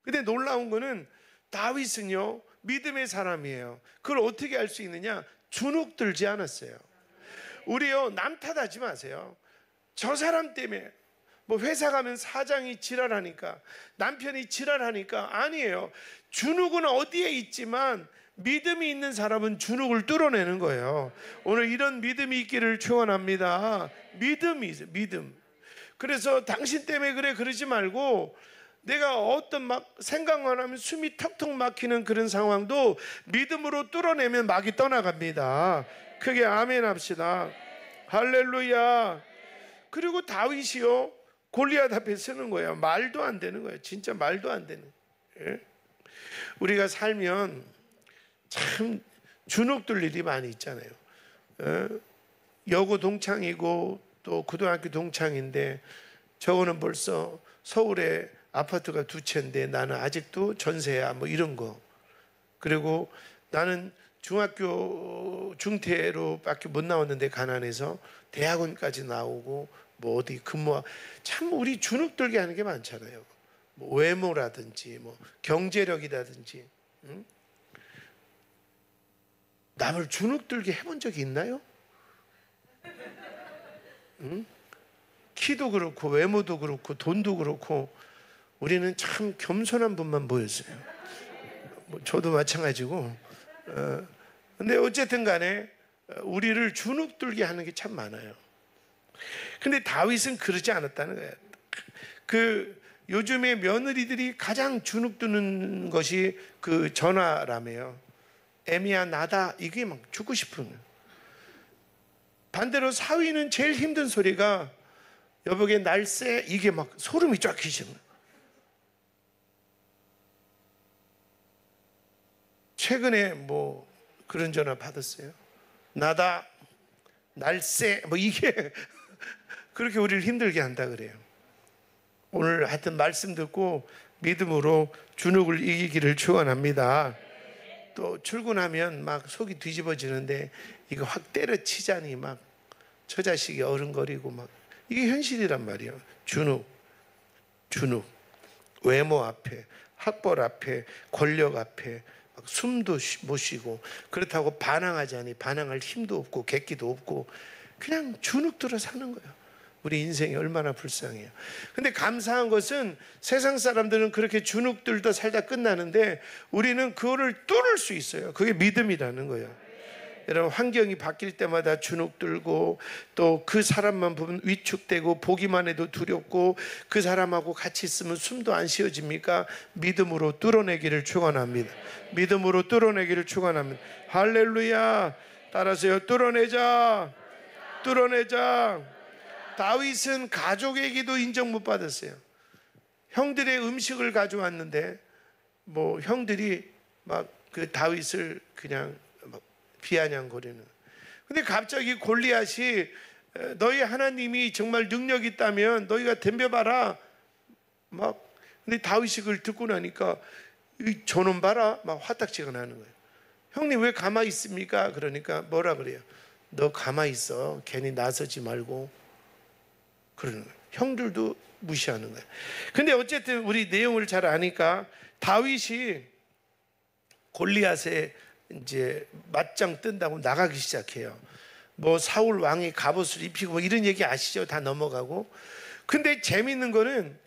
근데 놀라운 거는 다윗은요, 믿음의 사람이에요. 그걸 어떻게 알 수 있느냐? 주눅 들지 않았어요. 우리요, 남 탓하지 마세요. 저 사람 때문에 뭐 회사 가면 사장이 지랄하니까, 남편이 지랄하니까. 아니에요. 주눅은 어디에 있지만 믿음이 있는 사람은 주눅을 뚫어내는 거예요. 오늘 이런 믿음이 있기를 축원합니다. 믿음이죠, 믿음. 그래서 당신 때문에 그래 그러지 말고, 내가 어떤 막 생각만 하면 숨이 턱턱 막히는 그런 상황도 믿음으로 뚫어내면 막이 떠나갑니다. 크게 아멘 합시다. 할렐루야. 그리고 다윗이요, 골리앗 앞에 서는 거예요. 말도 안 되는 거예요. 진짜 말도 안 되는 거예요. 우리가 살면 참 주눅 들 일이 많이 있잖아요. 여고 동창이고 또 고등학교 동창인데, 저거는 벌써 서울에 아파트가 2채인데 나는 아직도 전세야, 뭐 이런 거. 그리고 나는 중학교 중퇴로밖에 못 나왔는데 가난해서 대학원까지 나오고 뭐 어디 근무하고. 참 우리 주눅 들게 하는 게 많잖아요. 뭐 외모라든지 뭐 경제력이라든지. 응? 남을 주눅 들게 해본 적이 있나요? 응? 키도 그렇고 외모도 그렇고 돈도 그렇고 우리는 참 겸손한 분만 보였어요. 뭐 저도 마찬가지고. 근데 어쨌든 간에 우리를 주눅 들게 하는 게 참 많아요. 근데 다윗은 그러지 않았다는 거예요. 그 요즘에 며느리들이 가장 주눅 드는 것이 그 전화라며요. 애미야 나다, 이게 막 죽고 싶은 거예요. 반대로 사위는 제일 힘든 소리가 여보게 날쌔, 이게 막 소름이 쫙 끼치는 거예요. 최근에 뭐 그런 전화 받았어요. 나다, 날쌔, 뭐 이게 그렇게 우리를 힘들게 한다 그래요. 오늘 하여튼 말씀 듣고 믿음으로 주눅을 이기기를 축원합니다. 또 출근하면 막 속이 뒤집어지는데 이거 확 때려치자니 막 저 자식이 어른거리고 막, 이게 현실이란 말이에요. 주눅. 외모 앞에, 학벌 앞에, 권력 앞에 막 숨도 못 쉬고, 그렇다고 반항하자니 반항할 힘도 없고 객기도 없고 그냥 주눅 들어 사는 거예요. 우리 인생이 얼마나 불쌍해요. 근데 감사한 것은 세상 사람들은 그렇게 주눅 들다 살다 끝나는데 우리는 그거를 뚫을 수 있어요. 그게 믿음이라는 거예요. 여러분, 환경이 바뀔 때마다 주눅 들고 또 그 사람만 보면 위축되고 보기만 해도 두렵고 그 사람하고 같이 있으면 숨도 안 쉬어집니까? 믿음으로 뚫어내기를 축원합니다. 믿음으로 뚫어내기를 축원합니다. 할렐루야. 따라서요. 뚫어내자. 다윗은 가족에게도 인정 못 받았어요. 형들의 음식을 가져왔는데 뭐 형들이 막 그 다윗을 그냥 막 비아냥거리는. 근데 갑자기 골리앗이 너희 하나님이 정말 능력 있다면 너희가 덤벼봐라 막. 근데 다윗이 그걸 듣고 나니까 저놈 봐라 막 화딱지가 나는 거예요. 형님 왜 가만히 있습니까? 그러니까 뭐라 그래요? 너 가만히 있어. 괜히 나서지 말고. 그러는 거예요. 형들도 무시하는 거예요. 근데 어쨌든 우리 내용을 잘 아니까 다윗이 골리앗에 이제 맞짱 뜬다고 나가기 시작해요. 뭐 사울 왕이 갑옷을 입히고 뭐 이런 얘기 아시죠? 다 넘어가고. 근데 재밌는 거는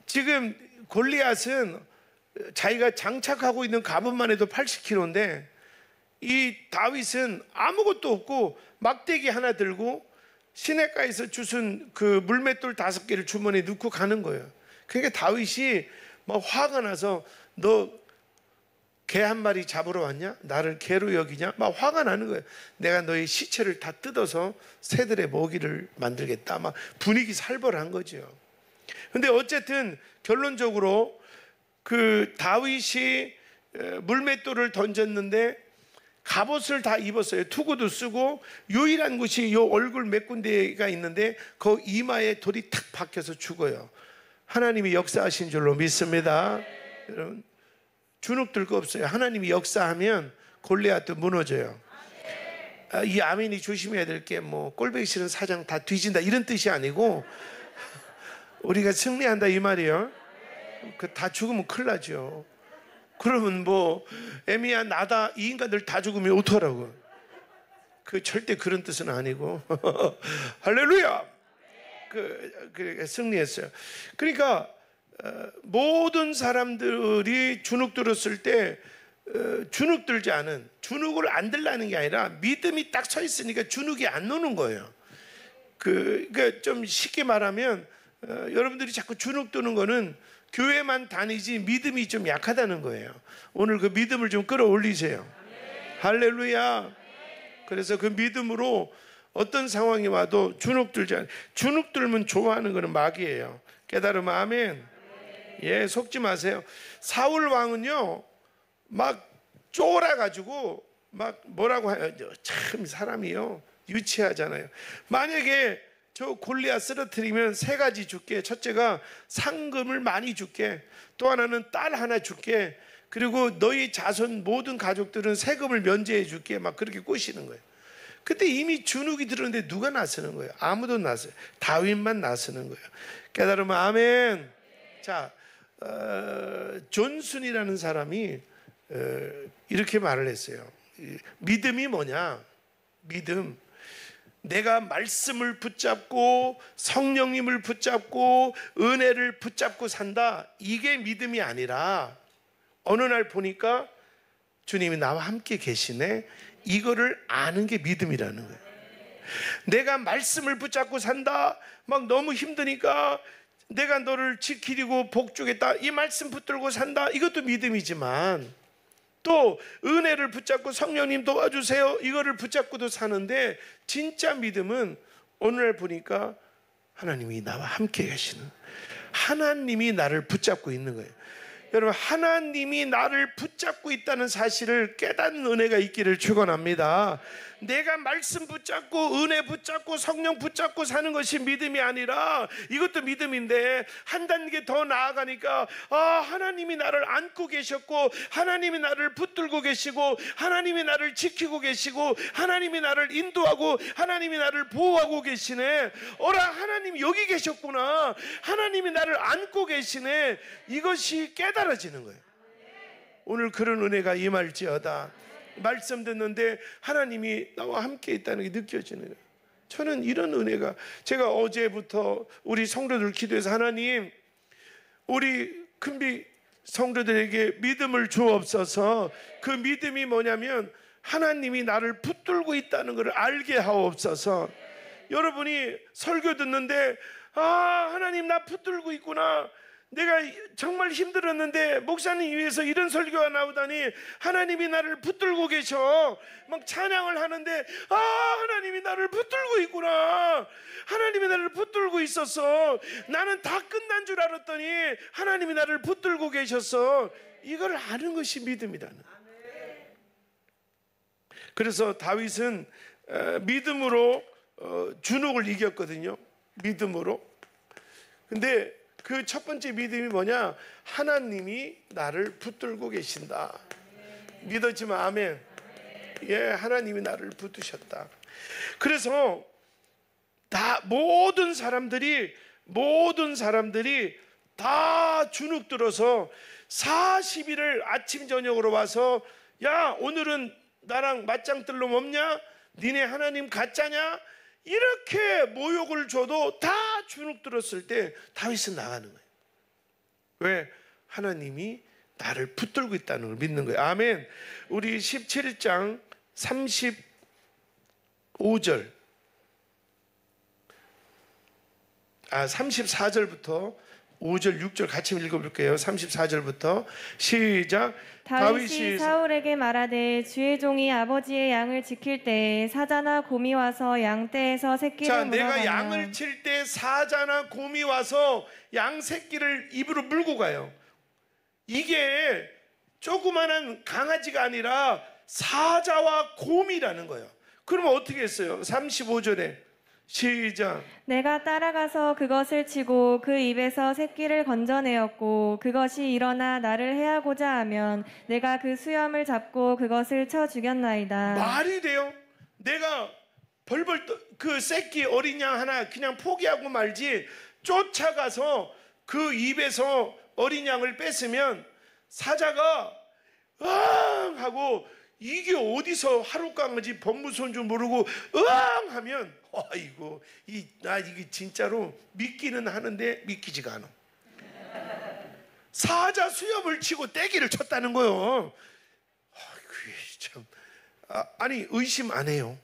지금 골리앗은 자기가 장착하고 있는 갑옷만 해도 80kg인데 이 다윗은 아무것도 없고 막대기 하나 들고 시냇가에서 주순 그 물맷돌 5개를 주머니에 넣고 가는 거예요. 그러니까 다윗이 막 화가 나서 너 개 한 마리 잡으러 왔냐? 나를 개로 여기냐? 막 화가 나는 거예요. 내가 너의 시체를 다 뜯어서 새들의 먹이를 만들겠다. 막 분위기 살벌한 거죠. 근데 어쨌든 결론적으로 그 다윗이 물맷돌을 던졌는데 갑옷을 다 입었어요. 투구도 쓰고 유일한 곳이 요 얼굴 몇 군데가 있는데 그 이마에 돌이 탁 박혀서 죽어요. 하나님이 역사하신 줄로 믿습니다. 여러분, 주눅 들 거 없어요. 하나님이 역사하면 골리앗도 무너져요. 이 아멘이 조심해야 될 게 뭐 꼴보기 싫은 사장 다 뒤진다 이런 뜻이 아니고 우리가 승리한다 이 말이에요. 그 다 죽으면 큰일 나죠. 그러면 뭐 애미야 나다 이 인간들 다 죽으면 어떡하라고. 그 절대 그런 뜻은 아니고 할렐루야. 그 승리했어요. 그러니까 모든 사람들이 주눅 들었을 때 주눅 들지 않은, 주눅을 안 들라는 게 아니라 믿음이 딱 서 있으니까 주눅이 안 노는 거예요. 그러니까 좀 쉽게 말하면 여러분들이 자꾸 주눅 드는 거는 교회만 다니지 믿음이 좀 약하다는 거예요. 오늘 그 믿음을 좀 끌어올리세요. 할렐루야. 그래서 그 믿음으로 어떤 상황이 와도 주눅 들지 않아요. 주눅 들면 좋아하는 거는 마귀예요. 깨달으면 아멘. 예, 속지 마세요. 사울 왕은요 막 쫄아가지고 막 뭐라고 해요. 참 사람이요 유치하잖아요. 만약에 저 골리앗 쓰러뜨리면 세 가지 줄게. 첫째가 상금을 많이 줄게. 또 하나는 딸 하나 줄게. 그리고 너희 자손 모든 가족들은 세금을 면제해 줄게. 막 그렇게 꼬시는 거예요. 그때 이미 주눅이 들었는데 누가 나서는 거예요? 아무도 나서요. 다윗만 나서는 거예요. 깨달으면 아멘. 자, 존슨이라는 사람이 이렇게 말을 했어요. 믿음이 뭐냐? 믿음. 내가 말씀을 붙잡고 성령님을 붙잡고 은혜를 붙잡고 산다. 이게 믿음이 아니라 어느 날 보니까 주님이 나와 함께 계시네. 이거를 아는 게 믿음이라는 거예요. 내가 말씀을 붙잡고 산다. 막 너무 힘드니까 내가 너를 지키고 복주겠다. 이 말씀 붙들고 산다. 이것도 믿음이지만 또 은혜를 붙잡고 성령님 도와주세요. 이거를 붙잡고도 사는데 진짜 믿음은 오늘 보니까 하나님이 나와 함께 계시는, 하나님이 나를 붙잡고 있는 거예요. 여러분, 하나님이 나를 붙잡고 있다는 사실을 깨닫는 은혜가 있기를 축원합니다. 내가 말씀 붙잡고 은혜 붙잡고 성령 붙잡고 사는 것이 믿음이 아니라 이것도 믿음인데 한 단계 더 나아가니까 하나님이 나를 안고 계셨고 하나님이 나를 붙들고 계시고 하나님이 나를 지키고 계시고 하나님이 나를 인도하고 하나님이 나를 보호하고 계시네. 하나님이 여기 계셨구나. 하나님이 나를 안고 계시네. 이것이 깨달아지는 거예요. 오늘 그런 은혜가 임할지어다. 말씀 듣는데 하나님이 나와 함께 있다는 게 느껴지는 거예요. 저는 이런 은혜가, 제가 어제부터 우리 성도들 기도해서 하나님 우리 큰비 성도들에게 믿음을 주옵소서. 그 믿음이 뭐냐면 하나님이 나를 붙들고 있다는 것을 알게 하옵소서. 여러분이 설교 듣는데 하나님 나 붙들고 있구나. 내가 정말 힘들었는데 목사님 위해서 이런 설교가 나오다니 하나님이 나를 붙들고 계셔. 막 찬양을 하는데 하나님이 나를 붙들고 있구나. 하나님이 나를 붙들고 있었어. 나는 다 끝난 줄 알았더니 하나님이 나를 붙들고 계셨어. 이걸 아는 것이 믿음이라는. 그래서 다윗은 믿음으로 주눅을 이겼거든요. 믿음으로. 근데 그 첫 번째 믿음이 뭐냐? 하나님이 나를 붙들고 계신다. 믿었지만 아멘. 예, 하나님이 나를 붙드셨다. 그래서 모든 사람들이 다 주눅 들어서 40일을 아침 저녁으로 와서 야, 오늘은 나랑 맞짱 뜰 놈 없냐? 니네 하나님 가짜냐? 이렇게 모욕을 줘도 다 주눅 들었을 때 다윗은 나가는 거예요. 왜? 하나님이 나를 붙들고 있다는 걸 믿는 거예요. 아멘. 우리 17장 35절 34절부터 5절 6절 같이 읽어볼게요. 34절부터 시작. 다윗이 사울에게 말하되 주의 종이 아버지의 양을 지킬 때에 사자나 곰이 와서 양 떼에서 새끼를 물어가면 내가 양을 칠 때 사자나 곰이 와서 양 새끼를 입으로 물고 가요. 이게 조그마한 강아지가 아니라 사자와 곰이라는 거예요. 그러면 어떻게 했어요? 35절에 시작. 내가 따라가서 그것을 치고 그 입에서 새끼를 건져내었고 그것이 일어나 나를 해하고자 하면 내가 그 수염을 잡고 그것을 쳐 죽였나이다. 말이 돼요? 내가 벌벌 그 새끼 어린 양 하나 그냥 포기하고 말지 쫓아가서 그 입에서 어린 양을 뺏으면 사자가 으앙 하고 이게 어디서 하룻강아지 법무소인 줄 모르고 으앙 하면 아이고 나 이게 진짜로 믿기는 하는데 믿기지가 않아. 사자 수염을 치고 떼기를 쳤다는 거예요. 참. 아니 의심 안 해요.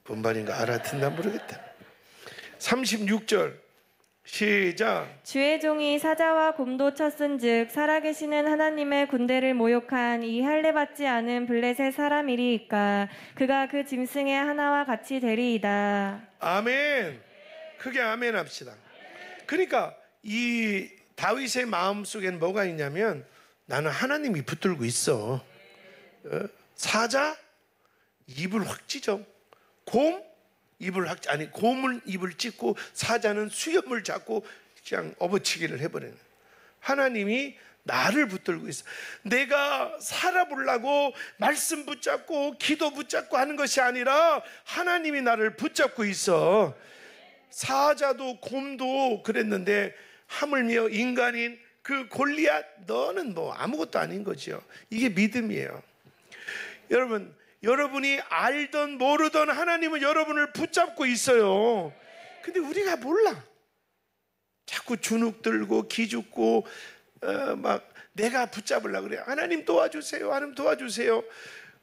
본반인가 알아듣나 모르겠다. 36절 시작. 주의 종이 사자와 곰도 쳤은즉 살아계시는 하나님의 군대를 모욕한 이 할례 받지 않은 블레셋 사람이리이까 그가 그 짐승의 하나와 같이 되리이다. 아멘. 크게 아멘 합시다. 그러니까 이 다윗의 마음속에는 뭐가 있냐면 나는 하나님이 붙들고 있어. 사자 입을 확 찢어. 곰 입을 확 아니 곰은 입을 찢고 사자는 수염을 잡고 그냥 업어치기를 해버리는. 하나님이 나를 붙들고 있어. 내가 살아보려고 말씀 붙잡고 기도 붙잡고 하는 것이 아니라 하나님이 나를 붙잡고 있어. 사자도 곰도 그랬는데 하물며 인간인 그 골리앗 너는 뭐 아무것도 아닌 거죠. 이게 믿음이에요. 여러분이 알던 모르던 하나님은 여러분을 붙잡고 있어요. 근데 우리가 몰라. 자꾸 주눅 들고 기죽고 막 내가 붙잡으려고 그래. 하나님 도와주세요. 하나님 도와주세요.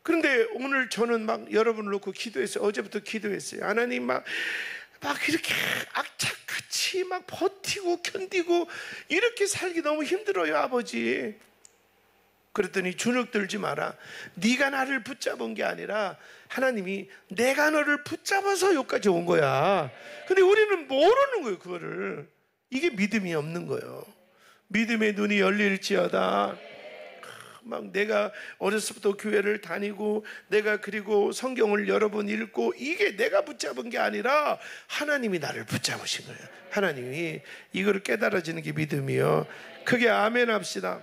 그런데 오늘 저는 막 여러분을 놓고 기도했어요. 어제부터 기도했어요. 하나님 막 이렇게 악착같이 막 버티고 견디고 이렇게 살기 너무 힘들어요, 아버지. 그랬더니 주눅 들지 마라. 네가 나를 붙잡은 게 아니라 하나님이 내가 너를 붙잡아서 여기까지 온 거야. 근데 우리는 모르는 거예요, 그거를. 이게 믿음이 없는 거예요. 믿음의 눈이 열릴지어다. 막 내가 어렸을 때부터 교회를 다니고 내가 그리고 성경을 여러 번 읽고 이게 내가 붙잡은 게 아니라 하나님이 나를 붙잡으신 거예요. 하나님이 이거를 깨달아지는 게 믿음이요. 크게 아멘 합시다.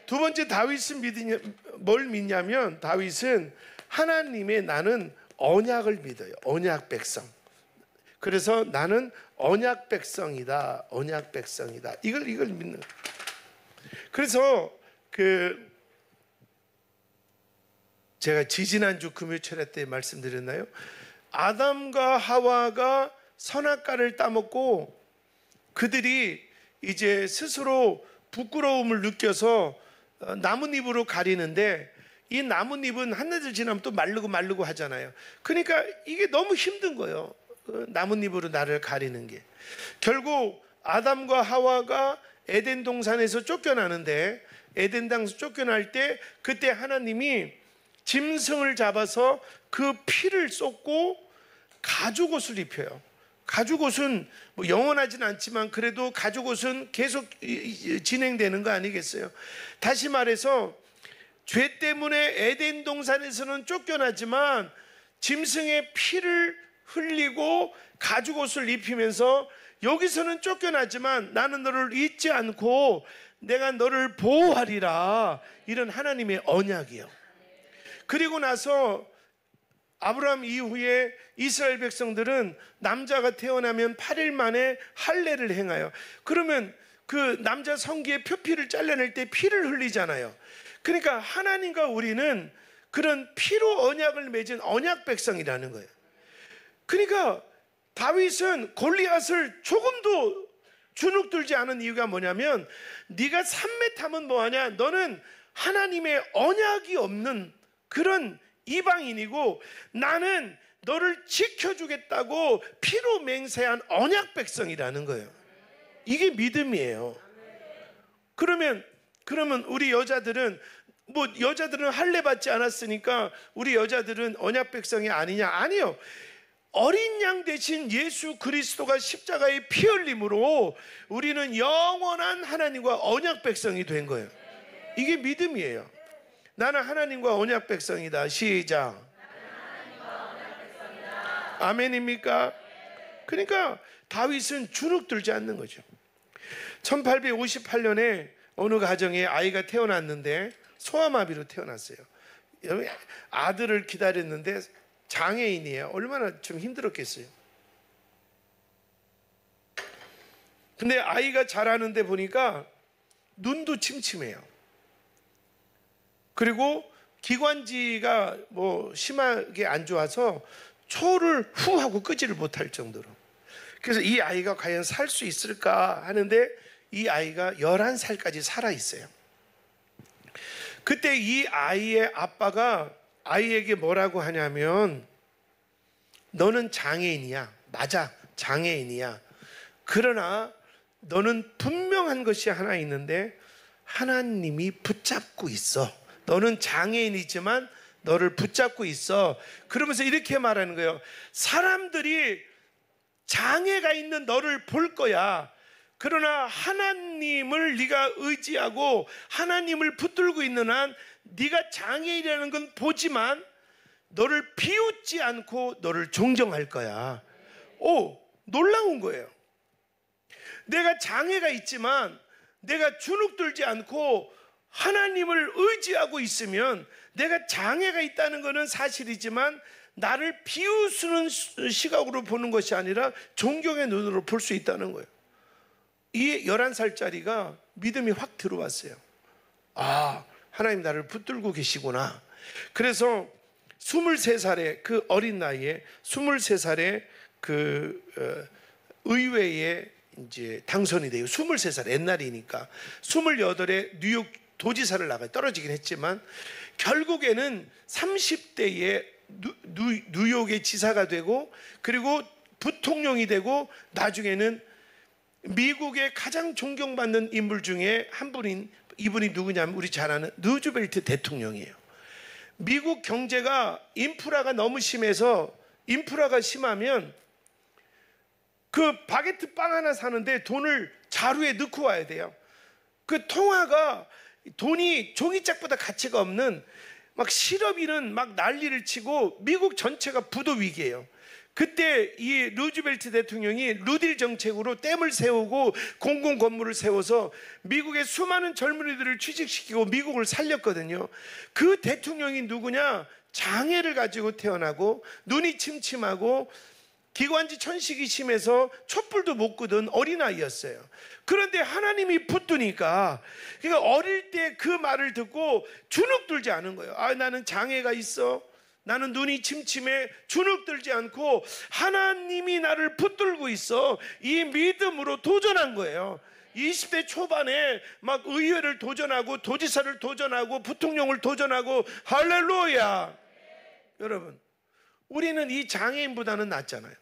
두 번째 다윗은 뭘 믿냐면 다윗은 하나님의 나는 언약을 믿어요. 언약 백성. 그래서 나는 언약 백성이다. 언약 백성이다. 이걸 믿는 거예요. 그래서 제가 지지난주 금요철회 때 말씀드렸나요? 아담과 하와가 선악과를 따먹고 그들이 이제 스스로 부끄러움을 느껴서 나뭇잎으로 가리는데 이 나뭇잎은 한나절 지나면 또 마르고 하잖아요. 그러니까 이게 너무 힘든 거예요. 나뭇잎으로 나를 가리는 게. 결국 아담과 하와가 에덴 동산에서 쫓겨나는데 에덴 땅에서 쫓겨날 때 그때 하나님이 짐승을 잡아서 그 피를 쏟고 가죽옷을 입혀요. 가죽옷은 뭐 영원하진 않지만 그래도 가죽옷은 계속 진행되는 거 아니겠어요? 다시 말해서 죄 때문에 에덴 동산에서는 쫓겨나지만 짐승의 피를 흘리고 가죽옷을 입히면서 여기서는 쫓겨나지만 나는 너를 잊지 않고 내가 너를 보호하리라. 이런 하나님의 언약이에요. 그리고 나서 아브라함 이후에 이스라엘 백성들은 남자가 태어나면 8일 만에 할례를 행하여 그러면 그 남자 성기의 표피를 잘라낼 때 피를 흘리잖아요. 그러니까 하나님과 우리는 그런 피로 언약을 맺은 언약 백성이라는 거예요. 그러니까 다윗은 골리앗을 조금도 주눅들지 않은 이유가 뭐냐면 네가 산매 타면 뭐하냐? 너는 하나님의 언약이 없는 그런 이방인이고 나는 너를 지켜주겠다고 피로 맹세한 언약 백성이라는 거예요. 이게 믿음이에요. 그러면 우리 여자들은 여자들은 할례 받지 않았으니까 우리 여자들은 언약 백성이 아니냐? 아니요. 어린 양 대신 예수 그리스도가 십자가의 피 흘림으로 우리는 영원한 하나님과 언약 백성이 된 거예요. 이게 믿음이에요. 나는 하나님과 언약 백성이다. 시작. 아멘입니까? 그러니까 다윗은 주눅 들지 않는 거죠. 1858년에 어느 가정에 아이가 태어났는데 소아마비로 태어났어요. 아들을 기다렸는데 장애인이에요. 얼마나 좀 힘들었겠어요. 근데 아이가 자라는데 보니까 눈도 침침해요. 그리고 기관지가 뭐 심하게 안 좋아서 초를 후 하고 끄지를 못할 정도로. 그래서 이 아이가 과연 살 수 있을까 하는데 이 아이가 11살까지 살아 있어요. 그때 이 아이의 아빠가 아이에게 뭐라고 하냐면, 너는 장애인이야. 맞아, 장애인이야. 그러나 너는 분명한 것이 하나 있는데 하나님이 붙잡고 있어. 너는 장애인이지만 너를 붙잡고 있어. 그러면서 이렇게 말하는 거예요. 사람들이 장애가 있는 너를 볼 거야. 그러나 하나님을 네가 의지하고 하나님을 붙들고 있는 한 네가 장애인이라는 건 보지만 너를 비웃지 않고 너를 존경할 거야. 오, 놀라운 거예요. 내가 장애가 있지만 내가 주눅들지 않고 하나님을 의지하고 있으면, 내가 장애가 있다는 것은 사실이지만 나를 비웃는 시각으로 보는 것이 아니라 존경의 눈으로 볼 수 있다는 거예요. 이 11살짜리가 믿음이 확 들어왔어요. 아, 하나님 나를 붙들고 계시구나. 그래서 23살의 그 어린 나이에 23살에 그 의회에 이제 당선이 돼요. 23살, 옛날이니까. 28에 뉴욕 도지사를 나가요. 떨어지긴 했지만 결국에는 30대에 뉴욕의 지사가 되고, 그리고 부통령이 되고, 나중에는 미국의 가장 존경받는 인물 중에 한 분인, 이분이 누구냐면 우리 잘 아는 루즈벨트 대통령이에요. 미국 경제가 인프라가 너무 심해서, 인프라가 심하면 그 바게트 빵 하나 사는데 돈을 자루에 넣고 와야 돼요. 그 통화가 돈이 종이짝보다 가치가 없는, 막 실업인은 막 난리를 치고 미국 전체가 부도 위기예요. 그때 이 루즈벨트 대통령이 루딜 정책으로 댐을 세우고 공공 건물을 세워서 미국의 수많은 젊은이들을 취직시키고 미국을 살렸거든요. 그 대통령이 누구냐? 장애를 가지고 태어나고 눈이 침침하고 기관지 천식이 심해서 촛불도 못 끄던 어린아이였어요. 그런데 하나님이 붙드니까, 그러니까 어릴 때 그 말을 듣고 주눅들지 않은 거예요. 아, 나는 장애가 있어, 나는 눈이 침침해, 주눅들지 않고 하나님이 나를 붙들고 있어, 이 믿음으로 도전한 거예요. 20대 초반에 막 의회를 도전하고 도지사를 도전하고 부통령을 도전하고, 할렐루야. 여러분, 우리는 이 장애인보다는 낫잖아요.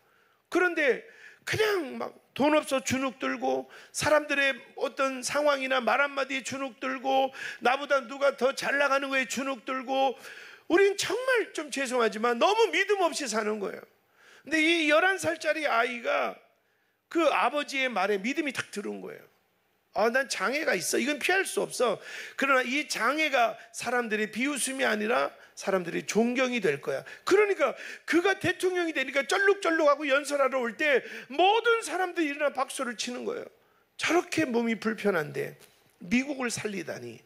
그런데 그냥 막 돈 없어 주눅들고, 사람들의 어떤 상황이나 말 한마디에 주눅들고, 나보다 누가 더 잘 나가는 거에 주눅들고, 우린 정말 좀 죄송하지만 너무 믿음 없이 사는 거예요. 근데 이 11살짜리 아이가 그 아버지의 말에 믿음이 탁 들어온 거예요. 아, 난 장애가 있어. 이건 피할 수 없어. 그러나 이 장애가 사람들의 비웃음이 아니라 사람들의 존경이 될 거야. 그러니까 그가 대통령이 되니까 쩔룩쩔룩하고 연설하러 올 때 모든 사람들이 일어나 박수를 치는 거예요. 저렇게 몸이 불편한데 미국을 살리다니.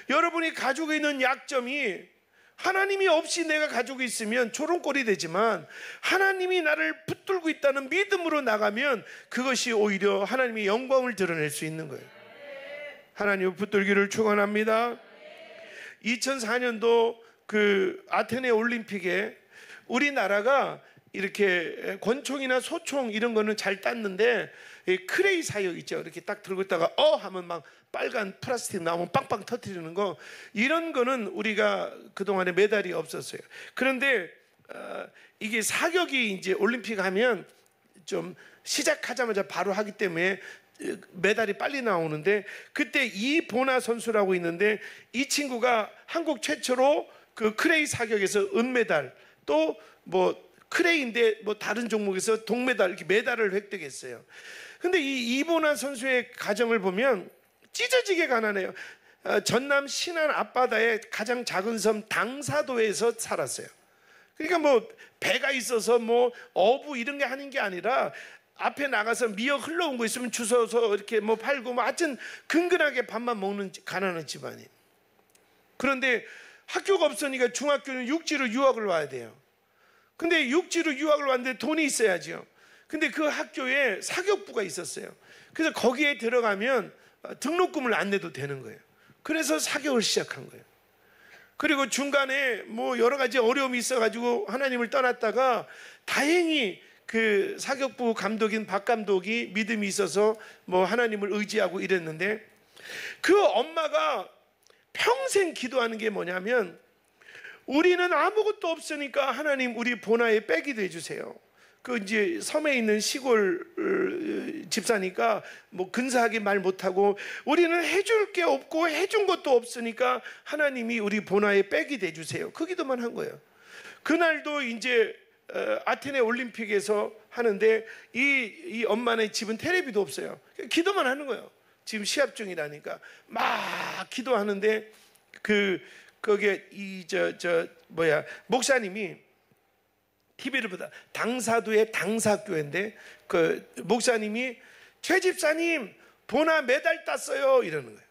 여러분이 가지고 있는 약점이, 하나님이 없이 내가 가지고 있으면 조롱꼴이 되지만 하나님이 나를 붙들고 있다는 믿음으로 나가면 그것이 오히려 하나님의 영광을 드러낼 수 있는 거예요. 하나님 붙들기를 축원합니다. 2004년도 그 아테네 올림픽에 우리나라가 이렇게 권총이나 소총 이런 거는 잘 땄는데, 크레이 사격 있죠. 이렇게 딱 들고 있다가 하면 막 빨간 플라스틱 나오면 빵빵 터뜨리는 거, 이런 거는 우리가 그동안에 메달이 없었어요. 그런데 이게 사격이 이제 올림픽 하면 좀 시작하자마자 바로 하기 때문에 메달이 빨리 나오는데, 그때 이보나 선수라고 있는데 이 친구가 한국 최초로 그 크레이 사격에서 은메달, 또 뭐 크레이인데 뭐 다른 종목에서 동메달, 이렇게 메달을 획득했어요. 근데 이 이보나 선수의 가정을 보면 찢어지게 가난해요. 전남 신안 앞바다의 가장 작은 섬 당사도에서 살았어요. 그러니까 뭐 배가 있어서 뭐 어부 이런 게 하는 게 아니라 앞에 나가서 미역 흘러온 거 있으면 주워서 이렇게 뭐 팔고, 뭐 하여튼 근근하게 밥만 먹는 가난한 집안이에요. 그런데 학교가 없으니까 중학교는 육지로 유학을 와야 돼요. 근데 육지로 유학을 왔는데 돈이 있어야죠. 근데 그 학교에 사격부가 있었어요. 그래서 거기에 들어가면 등록금을 안 내도 되는 거예요. 그래서 사역을 시작한 거예요. 그리고 중간에 뭐 여러 가지 어려움이 있어가지고 하나님을 떠났다가 다행히 그 사격부 감독인 박 감독이 믿음이 있어서 뭐 하나님을 의지하고 이랬는데, 그 엄마가 평생 기도하는 게 뭐냐면, 우리는 아무것도 없으니까 하나님 우리 보나에 빼기도 해주세요. 그 이제 섬에 있는 시골 집사니까 뭐 근사하게 말 못하고, 우리는 해줄 게 없고 해준 것도 없으니까 하나님이 우리 보나에 빼기도 해주세요. 그 기도만 한 거예요. 그날도 이제 아테네 올림픽에서 하는데 이 엄마네 집은 텔레비도 없어요. 기도만 하는 거예요. 지금 시합 중이라니까 막 기도하는데 거기에 목사님이 TV를 보다, 당사도의 당사교회인데 그 목사님이 최 집사님 보나 메달 땄어요 이러는 거예요.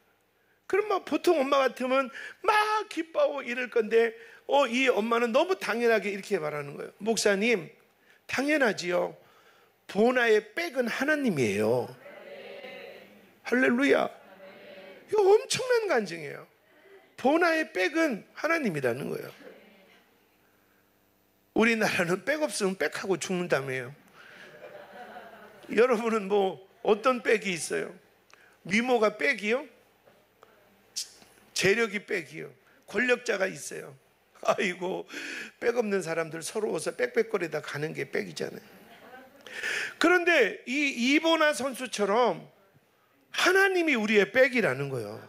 그럼 뭐 보통 엄마 같으면 막 기뻐하고 이럴 건데 이 엄마는 너무 당연하게 이렇게 말하는 거예요. 목사님, 당연하지요. 보나의 백은 하나님이에요. 할렐루야. 이거 엄청난 간증이에요. 보나의 백은 하나님이라는 거예요. 우리나라는 백 없으면 백하고 죽는다며요. 여러분은 뭐 어떤 백이 있어요? 미모가 백이요? 재력이 백이요? 권력자가 있어요. 아이고, 백 없는 사람들 서러워서 빽빽거리다 가는 게 백이잖아요. 그런데 이 이보나 선수처럼 하나님이 우리의 백이라는 거예요.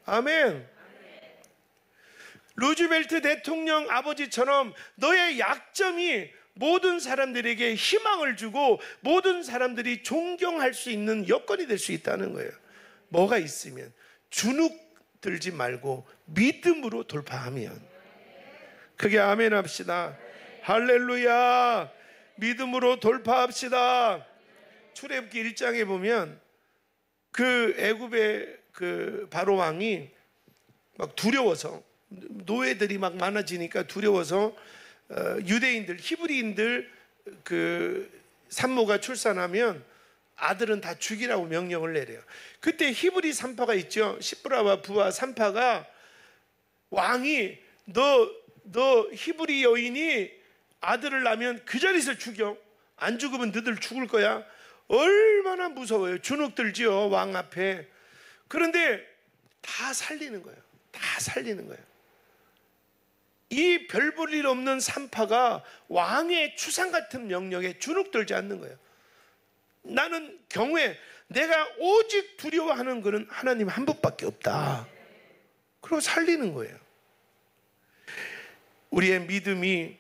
아멘. 루즈벨트 대통령 아버지처럼 너의 약점이 모든 사람들에게 희망을 주고 모든 사람들이 존경할 수 있는 여건이 될 수 있다는 거예요. 뭐가 있으면 주눅 들지 말고 믿음으로 돌파하면. 그게 아멘 합시다. 할렐루야. 믿음으로 돌파합시다. 출애굽기 1장에 보면 그 애굽의 그 바로 왕이 막 두려워서, 노예들이 막 많아지니까 두려워서 유대인들, 히브리인들 그 산모가 출산하면 아들은 다 죽이라고 명령을 내려요. 그때 히브리 산파가 있죠. 시브라와 부하 산파가 왕이 너 히브리 여인이 아들을 낳으면 그 자리에서 죽여. 안 죽으면 너들 죽을 거야. 얼마나 무서워요. 주눅 들지요, 왕 앞에. 그런데 다 살리는 거예요. 다 살리는 거예요. 이 별 볼 일 없는 산파가 왕의 추상 같은 명령에 주눅 들지 않는 거예요. 나는 경외, 내가 오직 두려워하는 것은 하나님 한 분밖에 없다. 그리고 살리는 거예요. 우리의 믿음이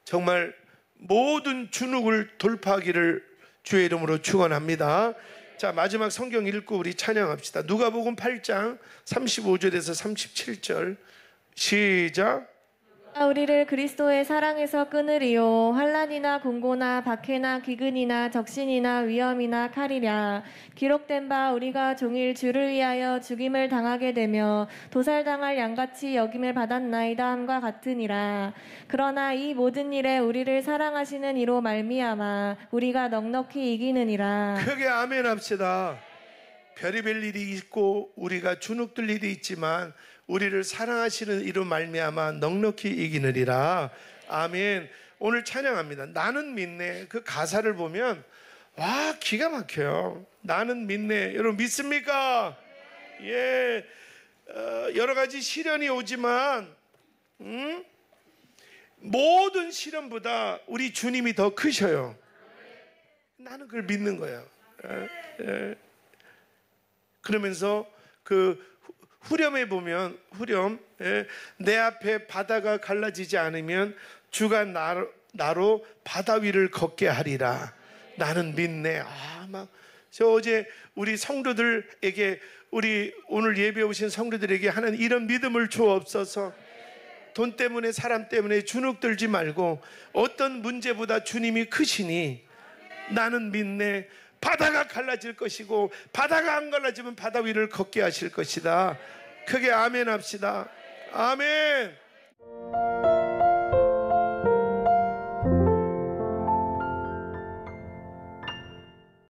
정말 모든 주눅을 돌파하기를 주의 이름으로 축원합니다. 자, 마지막 성경 읽고 우리 찬양합시다. 누가복음 8장 35절에서 37절 시작. 우리를 그리스도의 사랑에서 끊으리요. 환난이나 공고나 박해나 기근이나 적신이나 위험이나 칼이랴. 기록된 바 우리가 종일 주를 위하여 죽임을 당하게 되며 도살당할 양같이 여김을 받았나이다 함과 같으니라. 그러나 이 모든 일에 우리를 사랑하시는 이로 말미암아 우리가 넉넉히 이기느니라. 크게 아멘 합시다. 별의별 일이 있고 우리가 주눅들 일이 있지만 우리를 사랑하시는 이로 말미암아 넉넉히 이기느리라. 아멘. 오늘 찬양합니다. 나는 믿네. 그 가사를 보면 와, 기가 막혀요. 나는 믿네. 여러분 믿습니까? 예. 여러 가지 시련이 오지만 모든 시련보다 우리 주님이 더 크셔요. 나는 그걸 믿는 거예요. 그러면서 그 후렴에 보면 내 앞에 바다가 갈라지지 않으면 주가 나로 바다 위를 걷게 하리라. 나는 믿네. 저 어제 우리 성도들에게, 우리 오늘 예배 오신 성도들에게 하는 이런 믿음을 주옵소서. 돈 때문에 사람 때문에 주눅 들지 말고 어떤 문제보다 주님이 크시니 나는 믿네. 바다가 갈라질 것이고 바다가 안 갈라지면 바다 위를 걷게 하실 것이다. 크게 아멘 합시다. 아멘.